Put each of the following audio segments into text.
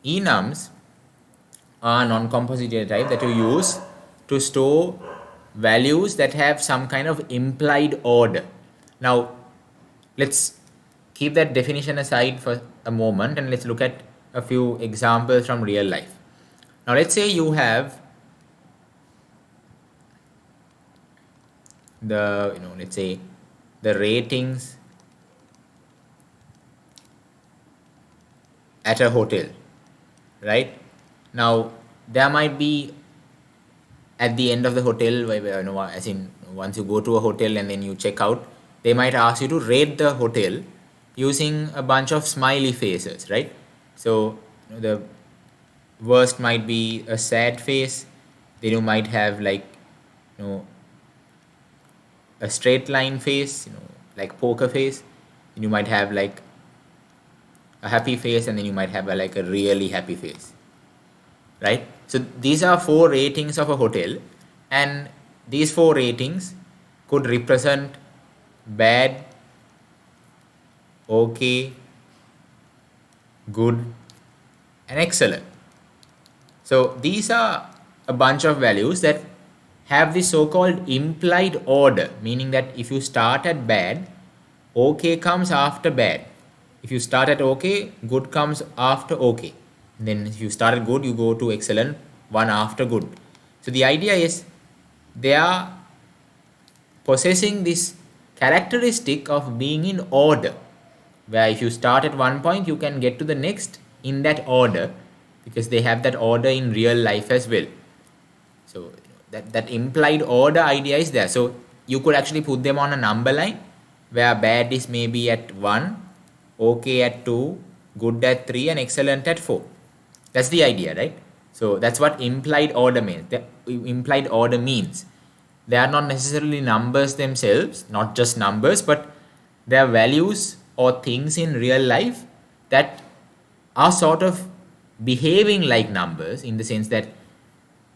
enums are non-composite data type that you use to store values that have some kind of implied order. Now, let's keep that definition aside for a moment and let's look at a few examples from real life. Now, let's say you have let's say the ratings at a hotel, right? Now, there might be at the end of the hotel, as in once you go to a hotel and then you check out, they might ask you to rate the hotel using a bunch of smiley faces, right? So the worst might be a sad face, then you might have like you know a straight line face, like poker face, and you might have like a happy face, and then you might have like a really happy face, right? So these are 4 ratings of a hotel, and these 4 ratings could represent bad, okay, good, and excellent. So these are a bunch of values that have the so-called implied order, meaning that if you start at bad, okay comes after bad. If you start at okay, good comes after okay. And then if you start at good, you go to excellent, one after good. So the idea is they are possessing this characteristic of being in order, where if you start at one point, you can get to the next in that order, because they have that order in real life as well. So that implied order idea is there. So you could actually put them on a number line where bad is maybe at 1, okay at 2, good at 3, and excellent at 4. That's the idea, right? So that's what implied order means. The implied order means they are not necessarily numbers themselves, not just numbers, but they are values or things in real life that are sort of behaving like numbers, in the sense that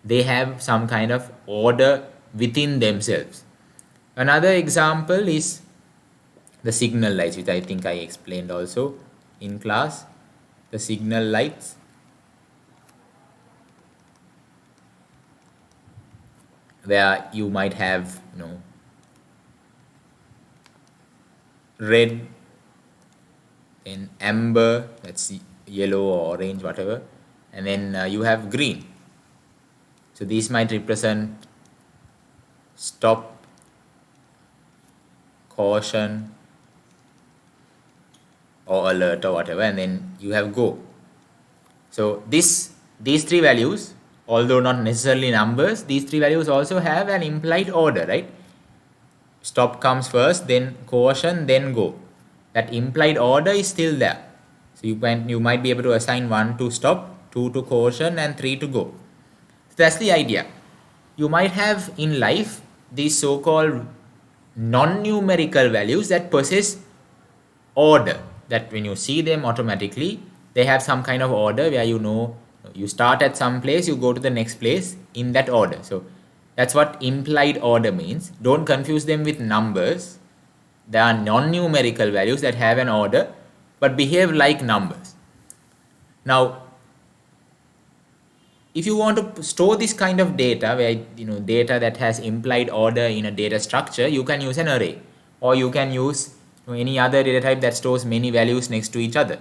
they have some kind of order within themselves. Another example is the signal lights, which I think I explained also in class. The signal lights, where you might have red, then amber, that's yellow or orange, whatever, and then you have green. So these might represent stop, caution, or alert or whatever, and then you have go. So these 3 values, although not necessarily numbers, these 3 values also have an implied order, right? Stop comes first, then caution, then go. That implied order is still there. So you might be able to assign 1 to stop, 2 to caution, and 3 to go. So that's the idea. You might have in life these so-called non-numerical values that possess order, that when you see them automatically, they have some kind of order where you start at some place, you go to the next place in that order. So that's what implied order means. Don't confuse them with numbers. They are non-numerical values that have an order but behave like numbers. Now, if you want to store this kind of data, where data that has implied order in a data structure, you can use an array, or you can use any other data type that stores many values next to each other.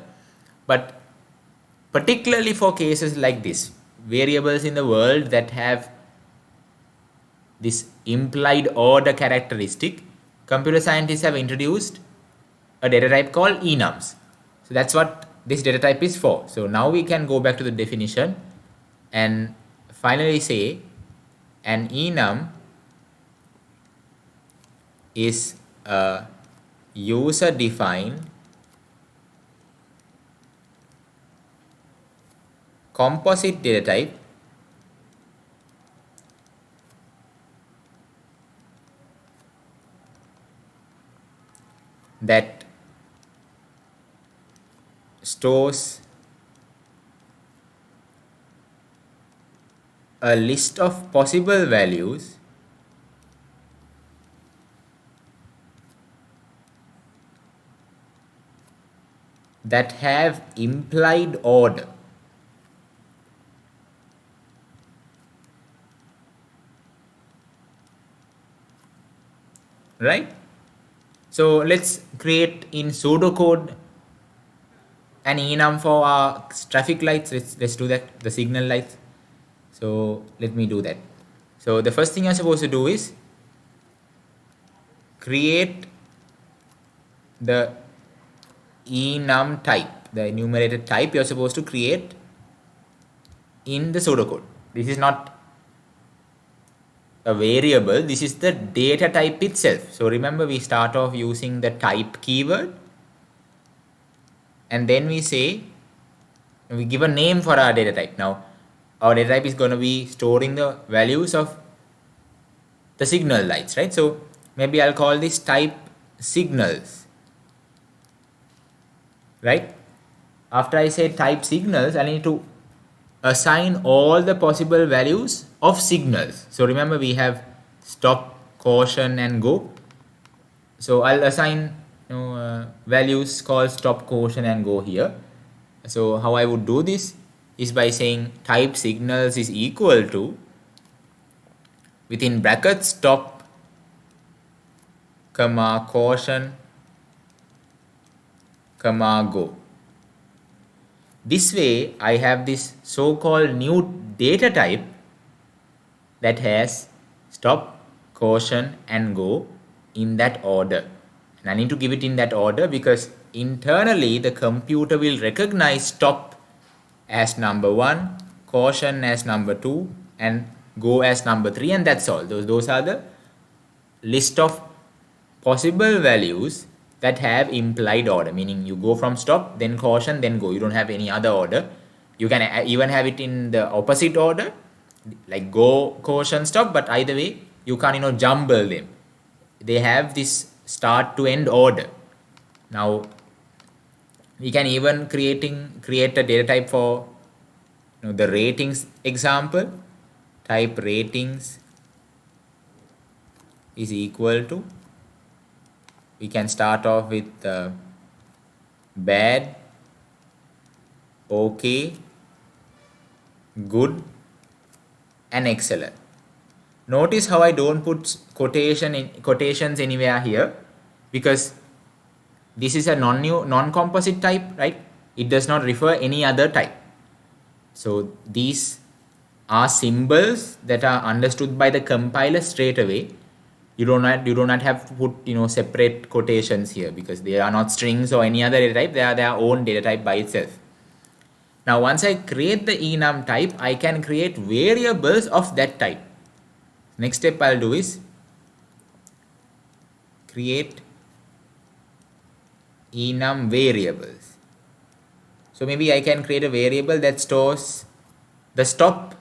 But particularly for cases like this, variables in the world that have this implied order characteristic, computer scientists have introduced a data type called enums. So that's what this data type is for. So now we can go back to the definition and finally say an enum is a user defined composite data type that stores a list of possible values that have implied order. right? So let's create in pseudocode an enum for our traffic lights. Let's do that, the signal lights. So let me do that. So the first thing you're supposed to do is create the enum type, the enumerated type you're supposed to create in the pseudocode. This is not a variable, this is the data type itself. So remember, we start off using the type keyword, and then we say, we give a name for our data type. Now our data type is going to be storing the values of the signal lights, right? So maybe I'll call this type signals, right? After I say type signals, I need to assign all the possible values of signals. So remember, we have stop, caution and go. So I'll assign values called stop, caution and go here. So how I would do this is by saying type signals is equal to, within brackets, stop, comma, caution, comma, go. This way I have this so-called new data type that has stop, caution and go in that order. And I need to give it in that order because internally the computer will recognize stop as number 1, caution as number 2 and go as number 3, and that's all. Those are the list of possible values that have implied order, meaning you go from stop, then caution, then go. You don't have any other order. You can even have it in the opposite order, like go, caution, stop, but either way you can't jumble them. They have this start to end order. Now we can even create a data type for the ratings example. Type ratings is equal to, we can start off with bad, okay, good and excellent. Notice how I don't put quotations anywhere here, because this is a non-composite type, right? It does not refer any other type. So these are symbols that are understood by the compiler straight away. You do not have to put separate quotations here, because they are not strings or any other data type. They are their own data type by itself. Now once I create the enum type, I can create variables of that type. Next step I'll do is create enum variables. So maybe I can create a variable that stores the stop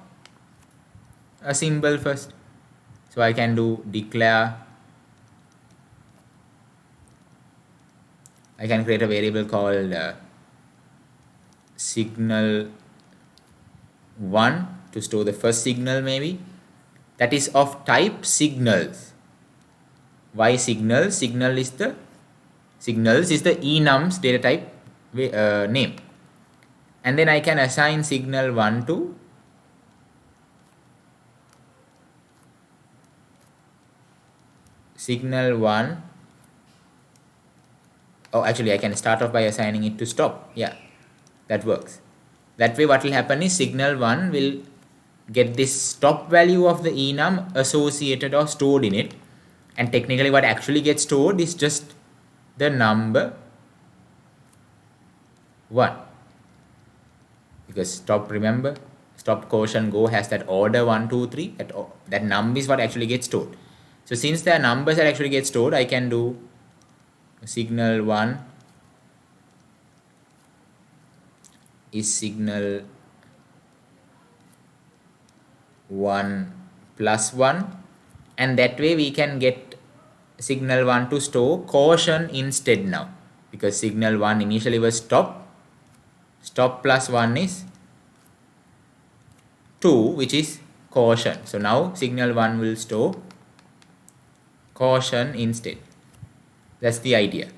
a symbol first. So I can do declare, I can create a variable called signal 1 to store the first signal, maybe that is of type signals. Why signals? Signals is the enum's data type name. And then I can assign signal 1 to signal 1. Oh, actually I can start off by assigning it to stop. Yeah, that works. That way what will happen is signal 1 will get this stop value of the enum associated or stored in it, and technically what actually gets stored is just the number 1, because stop, remember, stop, caution, go has that order 1, 2, 3. That number is what actually gets stored. So since there are numbers that actually get stored, I can do signal 1 is signal 1 plus 1, and that way we can get signal 1 to store caution instead now, because signal 1 initially was stop. Stop plus 1 is 2, which is caution. So now signal 1 will store caution instead. That's the idea.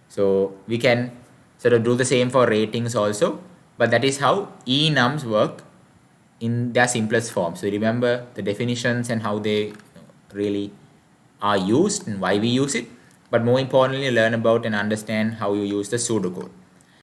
So we can sort of do the same for ratings also, but that is how enums work in their simplest form. So remember the definitions and how they really are used and why we use it, but more importantly, learn about and understand how you use the pseudocode.